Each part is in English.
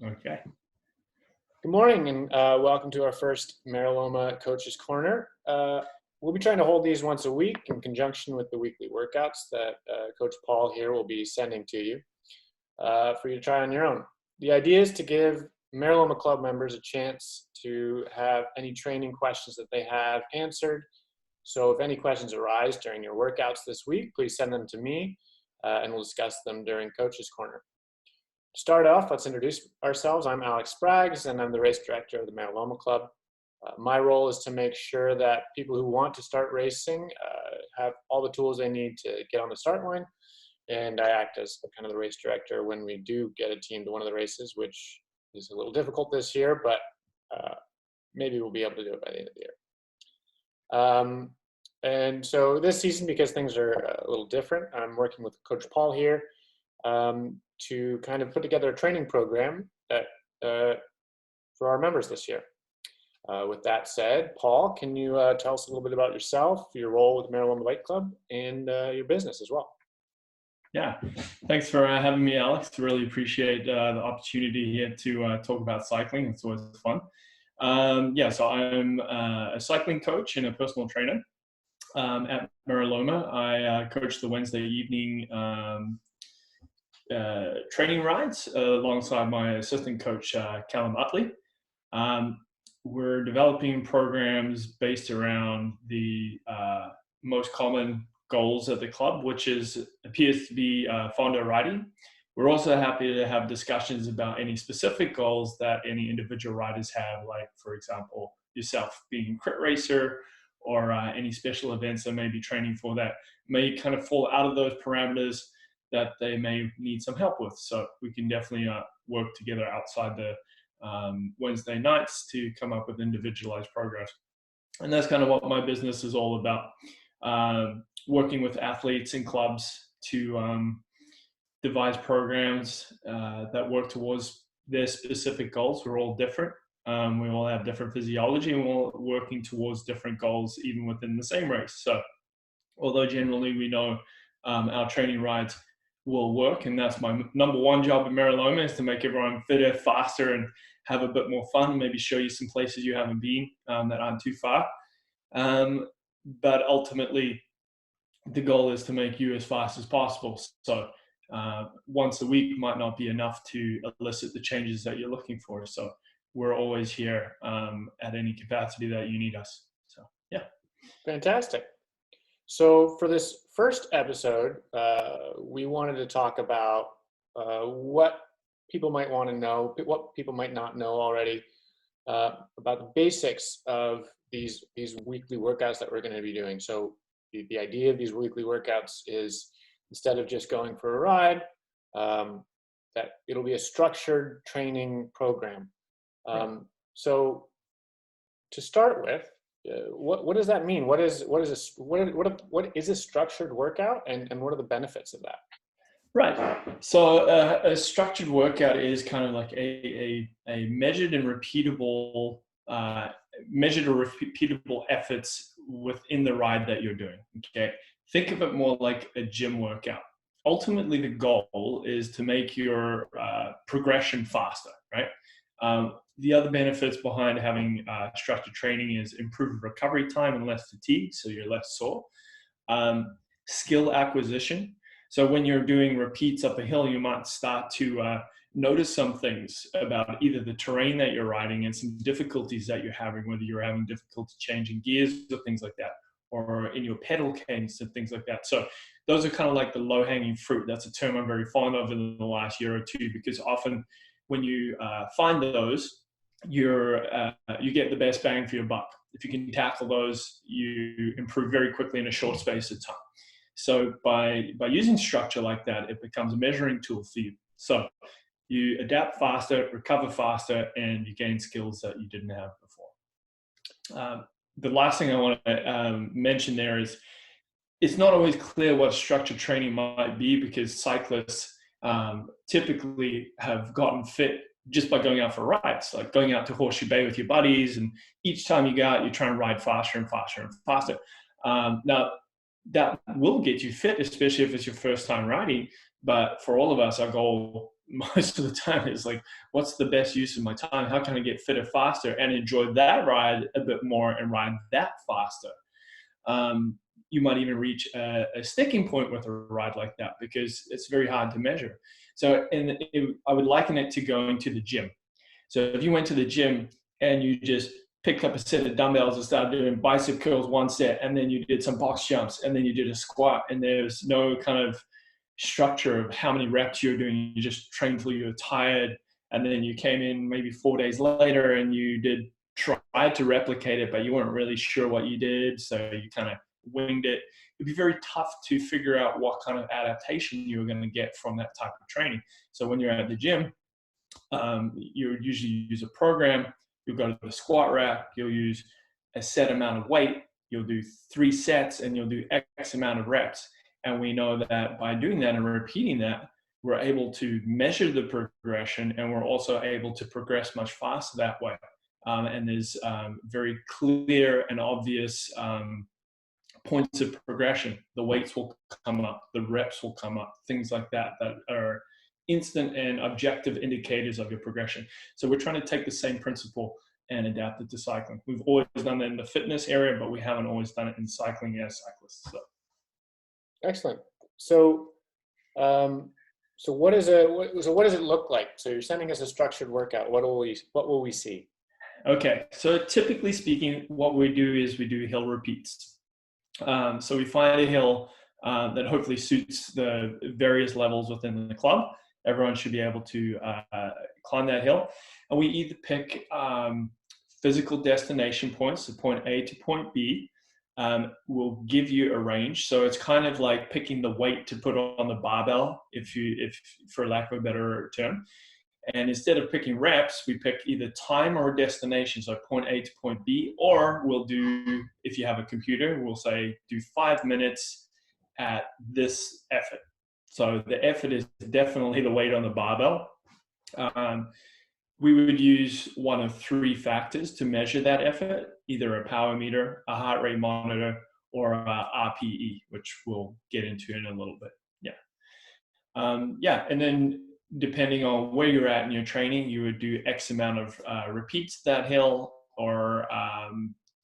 Okay. Good morning and welcome to our first Meraloma Coaches Corner. We'll be trying to hold these once a week in conjunction with the weekly workouts that Coach Paul here will be sending to you for you to try on your own. The idea is to give Meraloma Club members a chance to have any training questions that they have answered. So if any questions arise during your workouts this week, please send them to me and we'll discuss them during Coaches Corner. To start off, let's introduce ourselves. I'm Alex Spraggs, and I'm the race director of the Meraloma Club. My role is to make sure that people who want to start racing have all the tools they need to get on the start line, and I act as kind of the race director when we do get a team to one of the races, which is a little difficult this year, but maybe we'll be able to do it by the end of the year. And so this season, because things are a little different, I'm working with Coach Paul here to kind of put together a training program that for our members this year. With that said, Paul, can you tell us a little bit about yourself, your role with the Meraloma Bike Club, and your business as well? Yeah, thanks for having me, Alex. Really appreciate the opportunity here to talk about cycling. It's always fun. So I'm a cycling coach and a personal trainer at Meraloma. I coach the Wednesday evening training rides alongside my assistant coach, Callum Utley. We're developing programs based around the most common goals at the club, which appears to be Fondo riding. We're also happy to have discussions about any specific goals that any individual riders have, like, for example, yourself being a crit racer, or any special events that may be training for that may kind of fall out of those parameters that they may need some help with. So we can definitely work together outside the Wednesday nights to come up with individualized programs. And that's kind of what my business is all about, working with athletes and clubs to devise programs that work towards their specific goals. We're all different. We all have different physiology, and we're all working towards different goals even within the same race. So although generally we know our training rides will work, and that's my number one job at Meraloma, is to make everyone fitter, faster, and have a bit more fun, maybe show you some places you haven't been that aren't too far. But ultimately, the goal is to make you as fast as possible. So once a week might not be enough to elicit the changes that you're looking for. So we're always here at any capacity that you need us. So, yeah. Fantastic. So for this first episode, we wanted to talk about what people might want to know, what people might not know already about the basics of these weekly workouts that we're going to be doing. So the idea of these weekly workouts is, instead of just going for a ride, that it'll be a structured training program. So to start with, what does that mean? What is a structured workout, and what are the benefits of that? Right. So a structured workout is kind of like a measured and repeatable efforts within the ride that you're doing. Okay. Think of it more like a gym workout. Ultimately, the goal is to make your progression faster, right? The other benefits behind having structured training is improved recovery time and less fatigue, so you're less sore. Skill acquisition. So when you're doing repeats up a hill, you might start to notice some things about either the terrain that you're riding and some difficulties that you're having, whether you're having difficulty changing gears or things like that, or in your pedal cadence and things like that. So those are kind of like the low-hanging fruit. That's a term I'm very fond of in the last year or two, because often when you find those, you get the best bang for your buck. If you can tackle those, you improve very quickly in a short space of time. So by using structure like that, it becomes a measuring tool for you. So you adapt faster, recover faster, and you gain skills that you didn't have before. The last thing I want to mention there is, it's not always clear what structured training might be, because cyclists typically have gotten fit just by going out for rides, like going out to Horseshoe Bay with your buddies, and each time you go out, you try and ride faster and faster and faster. Now, that will get you fit, especially if it's your first time riding. But for all of us, our goal most of the time is like, what's the best use of my time? How can I get fitter faster and enjoy that ride a bit more and ride that faster? You might even reach a sticking point with a ride like that because it's very hard to measure. So, I would liken it to going to the gym. So if you went to the gym and you just picked up a set of dumbbells and started doing bicep curls one set, and then you did some box jumps, and then you did a squat, and there's no kind of structure of how many reps you're doing. You just trained till you're tired, and then you came in maybe 4 days later and you tried to replicate it, but you weren't really sure what you did, so you kind of winged it. It'd be very tough to figure out what kind of adaptation you were going to get from that type of training. So when you're at the gym, you usually use a program. You'll go to the squat rack, you'll use a set amount of weight, you'll do 3 sets, and you'll do X amount of reps. And we know that by doing that and repeating that, we're able to measure the progression, and we're also able to progress much faster that way. And there's very clear and obvious points of progression. The weights will come up, the reps will come up, things like that, that are instant and objective indicators of your progression. So we're trying to take the same principle and adapt it to cycling. We've always done that in the fitness area, but we haven't always done it in cycling as cyclists. So. Excellent. So, what does it look like? So you're sending us a structured workout. What will we see? Okay. So typically speaking, what we do is we do hill repeats. So we find a hill that hopefully suits the various levels within the club. Everyone should be able to climb that hill. And we either pick physical destination points, so point A to point B. Will give you a range. So it's kind of like picking the weight to put on the barbell, if for lack of a better term. And instead of picking reps, we pick either time or destination, so point A to point B, or we'll do, if you have a computer, we'll say do 5 minutes at this effort. So the effort is definitely the weight on the barbell. We would use one of 3 factors to measure that effort, either a power meter, a heart rate monitor, or a RPE, which we'll get into in a little bit. And then depending on where you're at in your training, you would do X amount of repeats that hill, or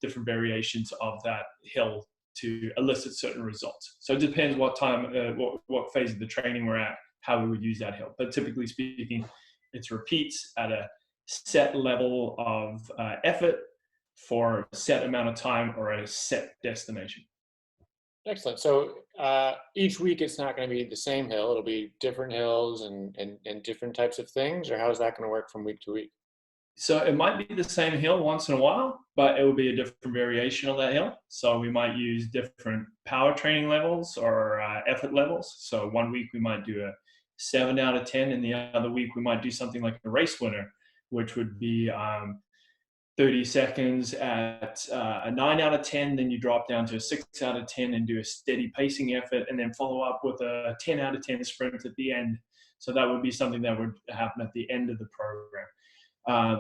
different variations of that hill to elicit certain results. So it depends what time, what phase of the training we're at, how we would use that hill. But typically speaking, it's repeats at a set level of effort for a set amount of time or a set destination. Excellent. So each week it's not going to be the same hill. It'll be different hills and different types of things, or how is that going to work from week to week? So it might be the same hill once in a while, but it will be a different variation of that hill. So we might use different power training levels or effort levels. So one week we might do a 7 out of 10, and the other week we might do something like a race winner, which would be 30 seconds at a 9 out of 10, then you drop down to a 6 out of 10 and do a steady pacing effort, and then follow up with a 10 out of 10 sprint at the end. So that would be something that would happen at the end of the program.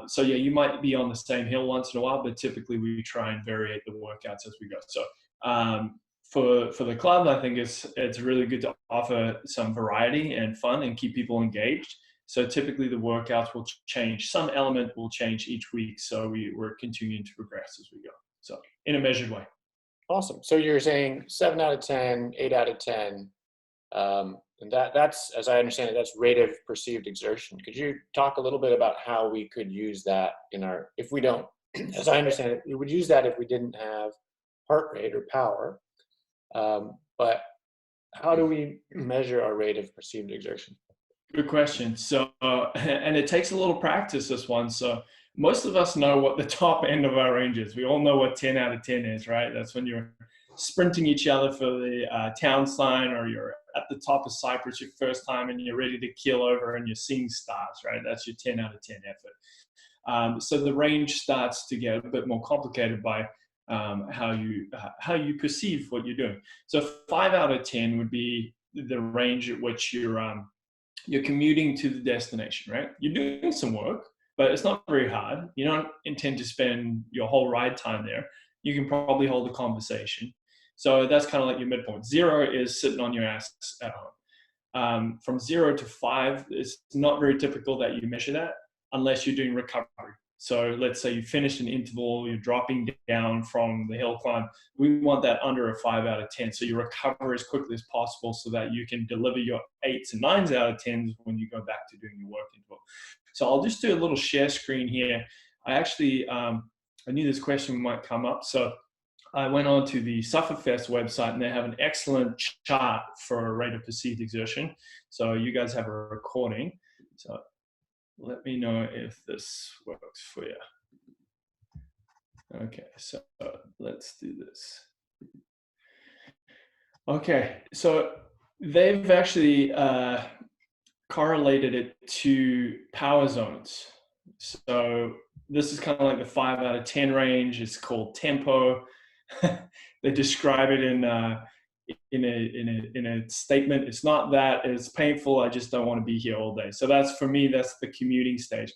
So yeah, you might be on the same hill once in a while, but typically we try and variate the workouts as we go. So for the club, I think it's really good to offer some variety and fun and keep people engaged. So typically the workouts will change. Some element will change each week. So we're continuing to progress as we go. So in a measured way. Awesome. So you're saying 7 out of 10, 8 out of 10. And that's, as I understand it, that's rate of perceived exertion. Could you talk a little bit about how we could use that if we don't, as I understand it, we would use that if we didn't have heart rate or power. But how do we measure our rate of perceived exertion? Good question. So, and it takes a little practice, this one. So most of us know what the top end of our range is. We all know what 10 out of 10 is, right? That's when you're sprinting each other for the town sign, or you're at the top of Cyprus your first time and you're ready to keel over and you're seeing stars, right? That's your 10 out of 10 effort. So the range starts to get a bit more complicated by how you perceive what you're doing. So 5 out of 10 would be the range at which you're commuting to the destination, right? You're doing some work, but it's not very hard. You don't intend to spend your whole ride time there. You can probably hold a conversation. So that's kind of like your midpoint. 0 is sitting on your ass at home. from 0 to 5, it's not very typical that you measure that unless you're doing recovery. So let's say you finished an interval, you're dropping down from the hill climb. We want that under a 5 out of 10. So you recover as quickly as possible so that you can deliver your 8s and 9s out of 10s when you go back to doing your work interval. So I'll just do a little share screen here. I actually, I knew this question might come up. So I went on to the Sufferfest website, and they have an excellent chart for rate of perceived exertion. So you guys have a recording. So let me know if this works for you. Okay, so let's do this. Okay, so they've actually correlated it to power zones. So this is kind of like the 5 out of 10 range. It's called tempo. They describe it in a statement. It's not that it's painful. I just don't want to be here all day. So that's, for me, that's the commuting stage.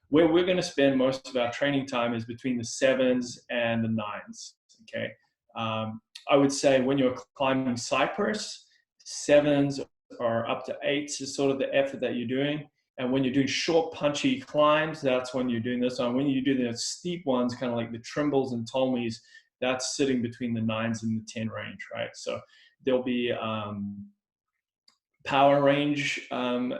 Where we're going to spend most of our training time is between the 7s and the 9s. Okay. I would say when you're climbing Cypress, 7s or up to 8s is sort of the effort that you're doing. And when you're doing short, punchy climbs, that's when you're doing this. And when you do the steep ones, kind of like the Trimbles and Tolmies, that's sitting between the 9s and the 10 range, right? So there'll be power range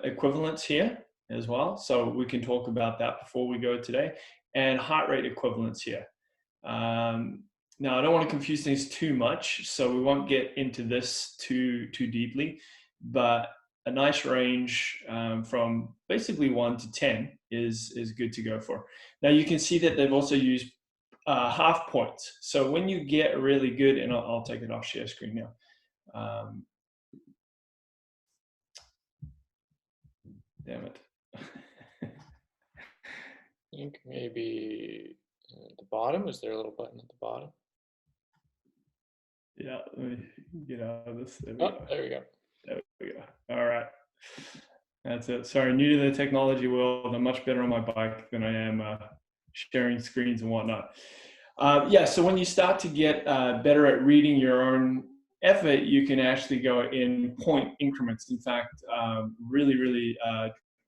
equivalents here as well. So we can talk about that before we go today. And heart rate equivalents here. Now, I don't want to confuse things too much, so we won't get into this too deeply, but a nice range from basically 1 to 10 is good to go for. Now, you can see that they've also used half points. So when you get really good, and I'll take it off share screen now. Damn it. I think maybe at the bottom. Is there a little button at the bottom? Yeah, let me get out of this. There we go. There we go. All right. That's it. Sorry, new to the technology world. I'm much better on my bike than I am sharing screens and whatnot. Yeah, so when you start to get better at reading your own effort, you can actually go in point increments. In fact, really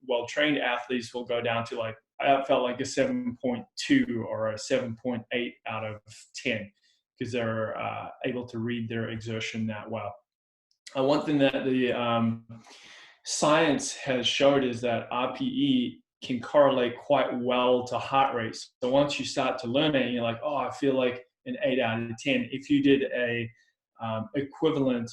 well-trained athletes will go down to, like, I felt like a 7.2 or a 7.8 out of 10 because they're able to read their exertion that well. One thing that the science has showed is that RPE can correlate quite well to heart rate. So once you start to learn it, you're like, oh, I feel like an 8 out of 10. If you did a equivalent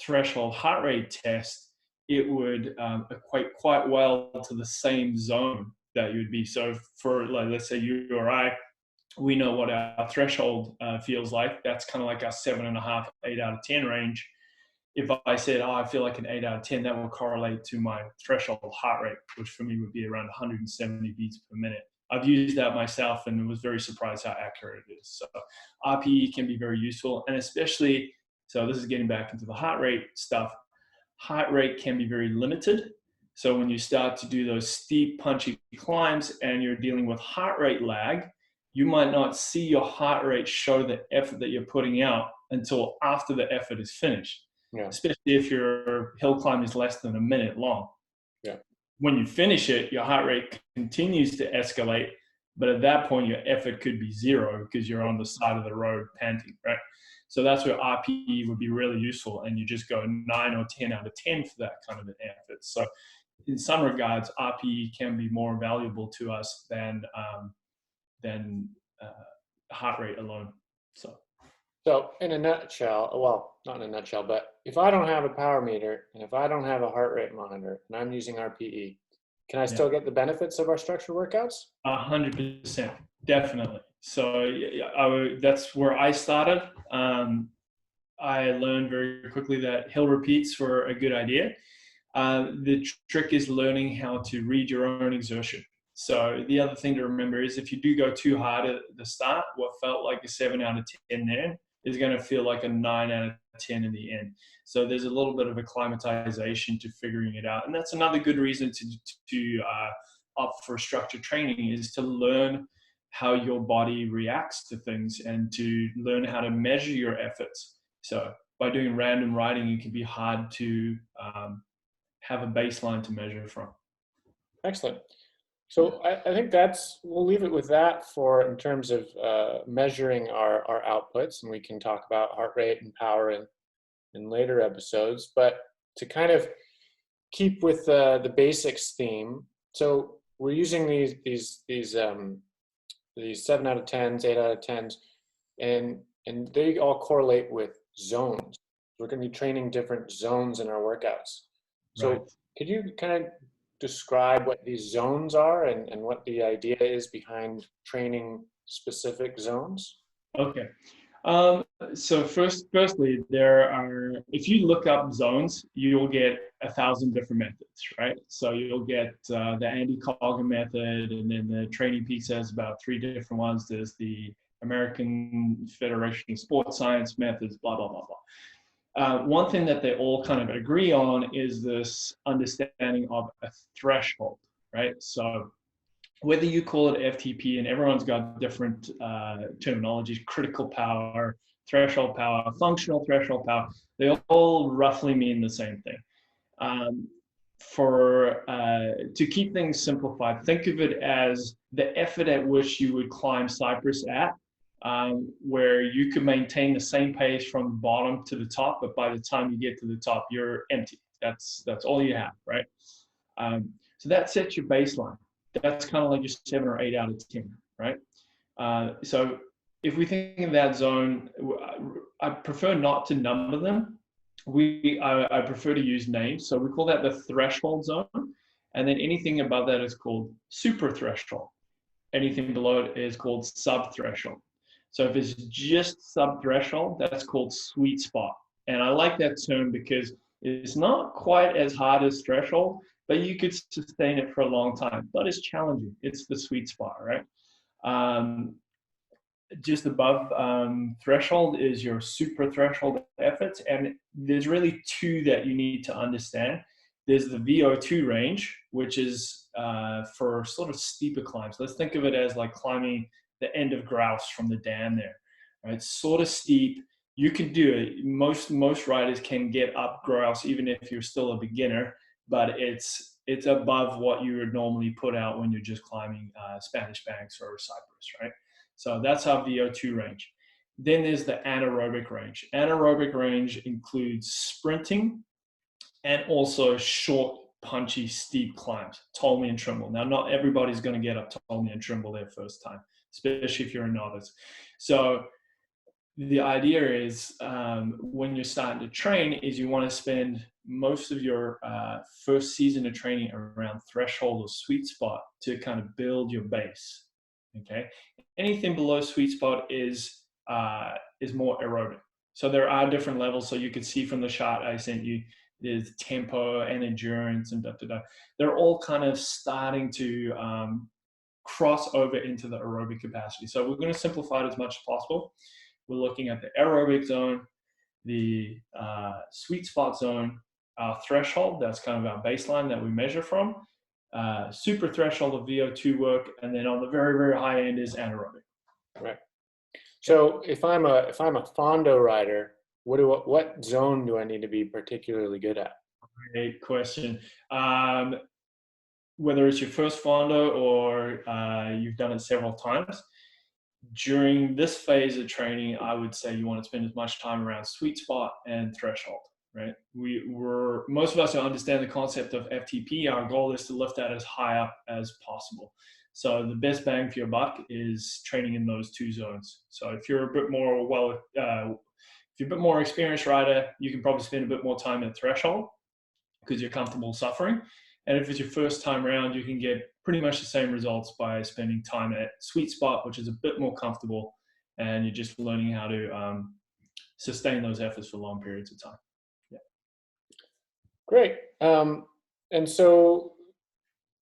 threshold heart rate test, it would equate quite well to the same zone that you'd be. So for, like, let's say you or I, we know what our threshold feels like. That's kind of like our 7.5, 8 out of 10 range. If I said, oh, I feel like an 8 out of 10, that will correlate to my threshold heart rate, which for me would be around 170 beats per minute. I've used that myself and was very surprised how accurate it is. So RPE can be very useful, and especially, so this is getting back into the heart rate stuff, heart rate can be very limited. So when you start to do those steep, punchy climbs and you're dealing with heart rate lag, you might not see your heart rate show the effort that you're putting out until after the effort is finished. Yeah. Especially if your hill climb is less than a minute long. Yeah. When you finish it, your heart rate continues to escalate, but at that point, your effort could be 0 because you're on the side of the road panting, right? So that's where RPE would be really useful, and you just go 9 or 10 out of 10 for that kind of an effort. So in some regards, RPE can be more valuable to us than heart rate alone. So in a nutshell, well, not in a nutshell, but if I don't have a power meter and if I don't have a heart rate monitor and I'm using RPE, can I still get the benefits of our structured workouts? 100%, definitely. So that's where I started. I learned very quickly that hill repeats were a good idea. The trick is learning how to read your own exertion. So the other thing to remember is if you do go too hard at the start, what felt like a 7 out of 10 there is going to feel like a 9 out of 10 in the end. So there's a little bit of acclimatization to figuring it out. And that's another good reason to opt for structured training, is to learn how your body reacts to things and to learn how to measure your efforts. So by doing random riding, it can be hard to have a baseline to measure from. Excellent. So I think we'll leave it with that for in terms of measuring our outputs, and we can talk about heart rate and power in later episodes. But to kind of keep with the basics theme, so we're using these 7 out of 10s, 8 out of 10s, and they all correlate with zones. We're going to be training different zones in our workouts. So Right. could you kind of describe what these zones are and what the idea is behind training specific zones? Okay. So firstly, if you look up zones, you'll get 1,000 different methods, right? So you'll get the Andy Coggan method, and then the Training Peaks has about 3 different ones. There's the American Federation of Sports Science methods, blah, blah, blah, blah. One thing that they all kind of agree on is this understanding of a threshold, right? So whether you call it FTP, and everyone's got different terminologies, critical power, threshold power, functional threshold power, they all roughly mean the same thing. To keep things simplified, think of it as the effort at which you would climb Cypress at, where you could maintain the same pace from the bottom to the top, but by the time you get to the top, you're empty. That's all you have, right? So that sets your baseline. That's kind of like your 7 or 8 out of 10, right? So if we think of that zone, I prefer not to number them. I prefer to use names. So we call that the threshold zone. And then anything above that is called super threshold. Anything below it is called sub threshold. So if it's just sub threshold, that's called sweet spot. And I like that term because it's not quite as hard as threshold, but you could sustain it for a long time. But it's challenging. It's the sweet spot, right? Just above threshold is your super threshold efforts. And there's really 2 that you need to understand. There's the VO2 range, which is for sort of steeper climbs. Let's think of it as like climbing the end of grouse from the dam there. Right? It's sort of steep. You can do it. Most riders can get up grouse even if you're still a beginner, but it's above what you would normally put out when you're just climbing Spanish Banks or Cypress, right? So that's our VO2 range. Then there's the anaerobic range. Anaerobic range includes sprinting and also short, punchy, steep climbs, Ptolemy and Trimble. Now, not everybody's going to get up Ptolemy and Trimble their first time, especially if you're a novice. So the idea is when you're starting to train is you want to spend most of your first season of training around threshold or sweet spot to kind of build your base. Okay, anything below sweet spot is more aerobic. So there are different levels. So you could see from the chart I sent you, there's tempo and endurance and da. They're all kind of starting to cross over into the aerobic capacity. So we're going to simplify it as much as possible. We're looking at the aerobic zone, the sweet spot zone, our threshold, that's kind of our baseline that we measure from, super threshold of VO2 work, and then on the very, very high end is anaerobic. Right. So if I'm a fondo rider, what zone do I need to be particularly good at? Great question. Whether it's your first fondo or you've done it several times, during this phase of training, I would say you want to spend as much time around sweet spot and threshold, right? Most of us who understand the concept of FTP, our goal is to lift that as high up as possible. So the best bang for your buck is training in those 2 zones. So if you're a bit more experienced rider, you can probably spend a bit more time at threshold because you're comfortable suffering. And if it's your first time around, you can get pretty much the same results by spending time at sweet spot, which is a bit more comfortable, and you're just learning how to sustain those efforts for long periods of time. Yeah. Great. And so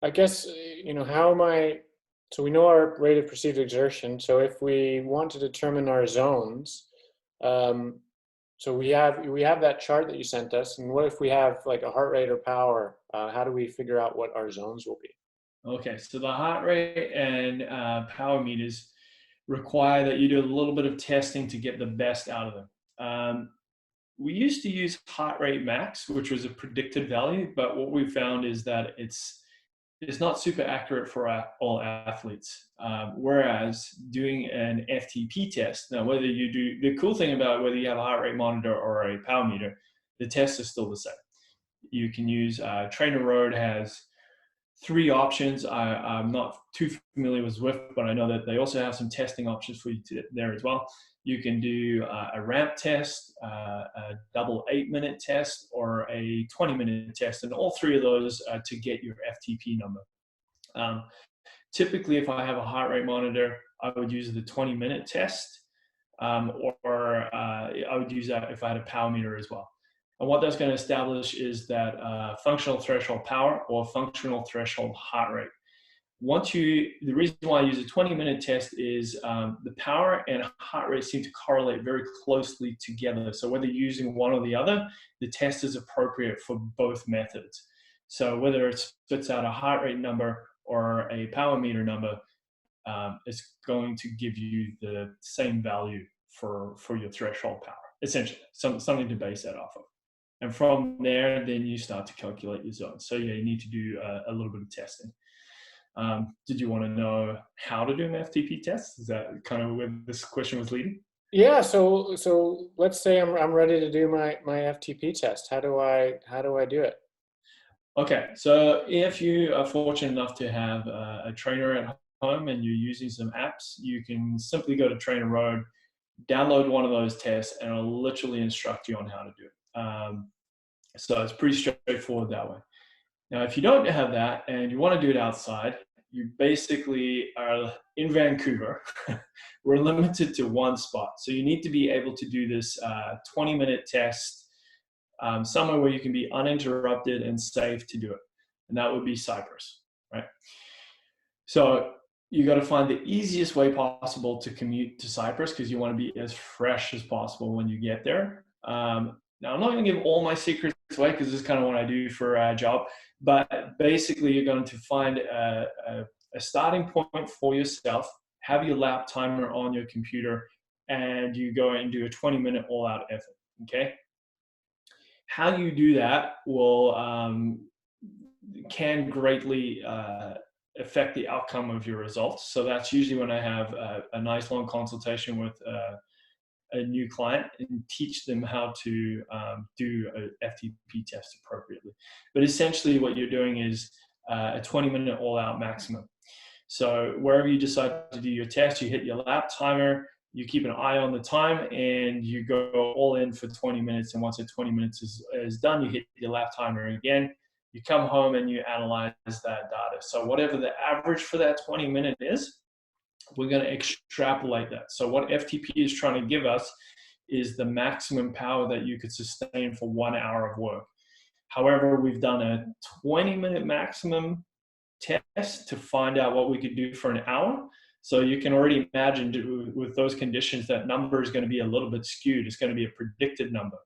I guess, so we know our rate of perceived exertion. So if we want to determine our zones, so we have that chart that you sent us, and what if we have like a heart rate or power? How do we figure out what our zones will be? Okay, so the heart rate and power meters require that you do a little bit of testing to get the best out of them. we used to use heart rate max, which was a predicted value, but what we found is that it's not super accurate for all athletes. Whereas doing an FTP test, now whether you do, the cool thing about whether you have a heart rate monitor or a power meter, the test is still the same. You can use Trainer Road has 3 options. I'm not too familiar with Zwift, but I know that they also have some testing options for you there as well. You can do a ramp test, a double 8-minute test, or a 20-minute test, and all 3 of those to get your FTP number. Typically, if I have a heart rate monitor, I would use the 20-minute test, or I would use that if I had a power meter as well. And what that's going to establish is that functional threshold power or functional threshold heart rate. The reason why I use a 20-minute test is the power and heart rate seem to correlate very closely together. So whether you're using one or the other, the test is appropriate for both methods. So whether it spits out a heart rate number or a power meter number, it's going to give you the same value for your threshold power, essentially, something to base that off of. And from there, then you start to calculate your zones. So yeah, you need to do a little bit of testing. Did you want to know how to do an FTP test? Is that kind of where this question was leading? Yeah. So let's say I'm ready to do my FTP test. How do I do it? Okay. So if you are fortunate enough to have a trainer at home and you're using some apps, you can simply go to Trainer Road, download one of those tests, and it'll literally instruct you on how to do it. So it's pretty straightforward that way. Now, if you don't have that and you want to do it outside, you basically are in Vancouver. We're limited to one spot. So you need to be able to do this 20-minute test somewhere where you can be uninterrupted and safe to do it. And that would be Cyprus, right? So you got to find the easiest way possible to commute to Cyprus because you want to be as fresh as possible when you get there. Now, I'm not going to give all my secrets away because this is kind of what I do for a job, but basically you're going to find a starting point for yourself, have your lap timer on your computer, and you go and do a 20-minute all-out effort, okay? How you do that can greatly affect the outcome of your results. So that's usually when I have a nice long consultation with a new client and teach them how to do a FTP test appropriately. But essentially what you're doing is a 20-minute all-out maximum. So wherever you decide to do your test, you hit your lap timer, you keep an eye on the time, and you go all in for 20 minutes. And once the 20 minutes is done, you hit your lap timer again. You come home and you analyze that data. So whatever the average for that 20-minute is, we're going to extrapolate that. So what FTP is trying to give us is the maximum power that you could sustain for 1 hour of work. However, we've done a 20-minute maximum test to find out what we could do for an hour. So you can already imagine with those conditions, that number is going to be a little bit skewed. It's going to be a predicted number.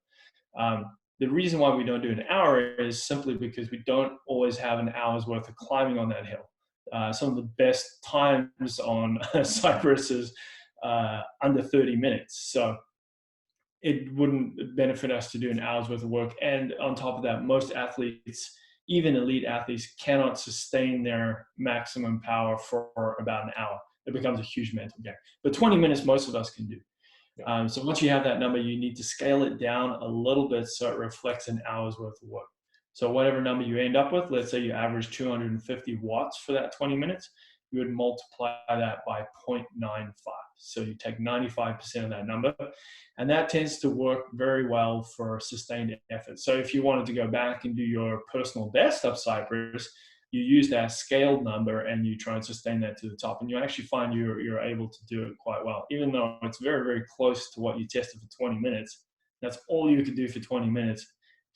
The reason why we don't do an hour is simply because we don't always have an hour's worth of climbing on that hill. Some of the best times on Cyprus is under 30 minutes. So it wouldn't benefit us to do an hour's worth of work. And on top of that, most athletes, even elite athletes, cannot sustain their maximum power for about an hour. It becomes a huge mental game. But 20 minutes, most of us can do. So once you have that number, you need to scale it down a little bit so it reflects an hour's worth of work. So whatever number you end up with, let's say you average 250 watts for that 20 minutes, you would multiply that by 0.95. So you take 95% of that number, and that tends to work very well for sustained effort. So if you wanted to go back and do your personal best up Cyprus, you use that scaled number and you try and sustain that to the top, and you actually find you're able to do it quite well. Even though it's very, very close to what you tested for 20 minutes, that's all you could do for 20 minutes,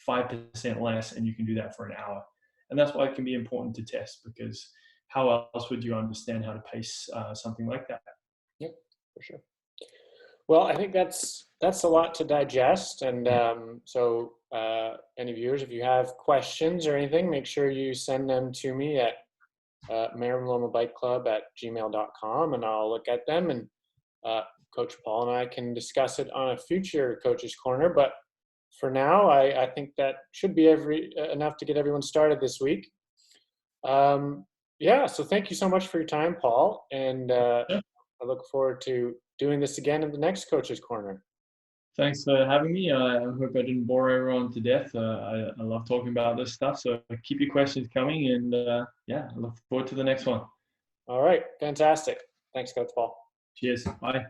5% less, and you can do that for an hour. And that's why it can be important to test, because how else would you understand how to pace something like that? Yep, for sure. Well, I think that's a lot to digest. And so any viewers, if you have questions or anything, make sure you send them to me at Meraloma Bike Club at gmail.com, and I'll look at them, and Coach Paul and I can discuss it on a future Coach's Corner. But for now, I think that should be enough to get everyone started this week. Yeah, so thank you so much for your time, Paul, and Yeah. I look forward to doing this again in the next Coach's Corner. Thanks for having me. I hope I didn't bore everyone to death. I love talking about this stuff, so keep your questions coming, and yeah, I look forward to the next one. All right, fantastic. Thanks, Coach Paul. Cheers. Bye.